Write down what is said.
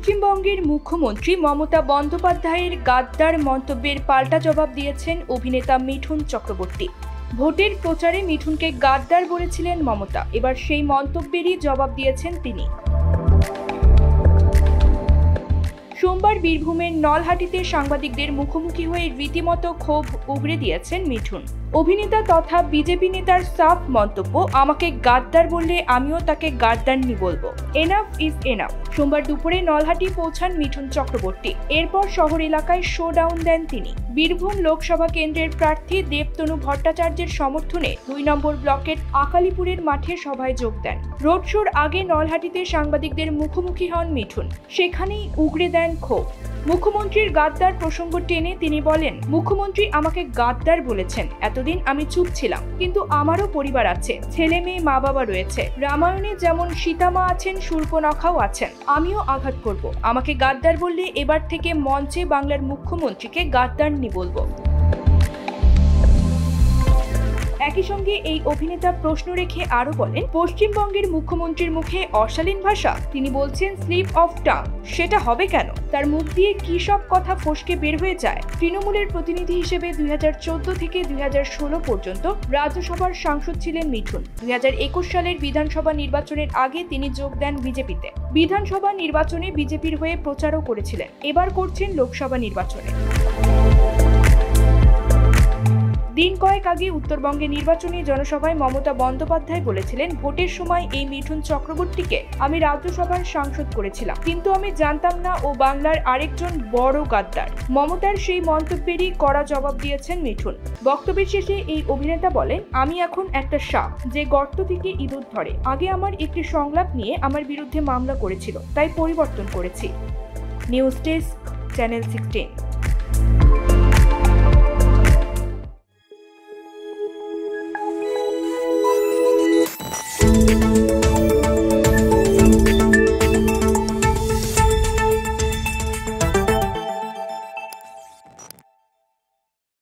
পশ্চিমবঙ্গের মুখ্যমন্ত্রী মমতা বন্দ্যোপাধ্যায়ের গাদ্দার মন্তব্যের পাল্টা জবাব দিয়েছেন অভিনেতা মিঠুন চক্রবর্তী। ভোটের প্রচারে মিঠুনকে গাদ্দার বলেছিলেন মমতা, এবার সেই মন্তব্যেরই জবাব দিয়েছেন তিনি। সোমবার বীরভূমের নলহাটিতে সাংবাদিকদের মুখোমুখি হয়ে রীতিমতো ক্ষোভ উগরে দিয়েছেন মিঠুন। অভিনেতা তথা বিজেপি নেতার সাফ মন্তব্য, আমাকে গাদ্দার বললে আমিও তাকে গাদ্দারনি বলবো। Enough is enough. সোমবার দুপুরে নলহাটি পৌঁছান মিঠুন চক্রবর্তী। এরপর শহর এলাকায় শোডাউন দেন তিনি। বীরভূম লোকসভা কেন্দ্রের প্রার্থী দেবতনু ভট্টাচার্যের সমর্থনে ২ নম্বর ব্লকের আকালিপুরের মাঠে সভায় যোগ দেন। রোড শোর আগে নলহাটিতে সাংবাদিকদের মুখোমুখি হন মিঠুন। সেখানেই উগরে দেন ক্ষোভ। মুখ্যমন্ত্রীর গাদ্দার প্রসঙ্গ টেনে তিনি বলেন, মুখ্যমন্ত্রী আমাকে গাদ্দার বলেছেন। এতদিন আমি চুপ ছিলাম, কিন্তু আমারও পরিবার আছে, ছেলে মেয়ে মা বাবা রয়েছে। রামায়ণে যেমন সীতামা আছেন, শূর্পণখাও আছেন। আমিও আঘাত করব। আমাকে গাদ্দার বললে এবার থেকে মঞ্চে বাংলার মুখ্যমন্ত্রীকে গাদ্দারনি বলবো। একই সঙ্গে এই অভিনেতা প্রশ্ন রেখে আরো বলেন, পশ্চিমবঙ্গের মুখ্যমন্ত্রীর মুখে অশালীন ভাষা। তিনি বলছেন স্লিপ অফ টাং। সেটা হবে কেন? তার মুখ দিয়ে কি সব কথা ফসকে বের হয়ে যায়। তৃণমূলের প্রতিনিধি হিসেবে ২০১৪ থেকে ২০১৬ পর্যন্ত রাজ্যসভার সাংসদ ছিলেন মিঠুন। ২০২১ সালের বিধানসভা নির্বাচনের আগে তিনি যোগ দেন বিজেপিতে। বিধানসভা নির্বাচনে বিজেপির হয়ে প্রচারও করেছিলেন। এবার করছেন লোকসভা নির্বাচনে। দিন কয়েক আগে উত্তরবঙ্গে নির্বাচনী জনসভায় মমতা বন্দ্যোপাধ্যায় বলেছিলেন, ভোটের সময় এই মিঠুন চক্রবর্তীকে আমি রাজ্যসভার সাংসদ করেছিলাম, কিন্তু আমি জানতাম না ও বাংলার আরেকজন বড় গাদ্দার। মমতার সেই মন্তব্যেরই কড়া জবাব দিয়েছেন মিঠুন। বক্তব্যের শেষে এই অভিনেতা বলেন, আমি এখন একটা সাপ যে গর্ত থেকে ইঁদুর ধরে। আগে আমার একটি সংলাপ নিয়ে আমার বিরুদ্ধে মামলা করেছিল, তাই পরিবর্তন করেছি। News desk, channel 16।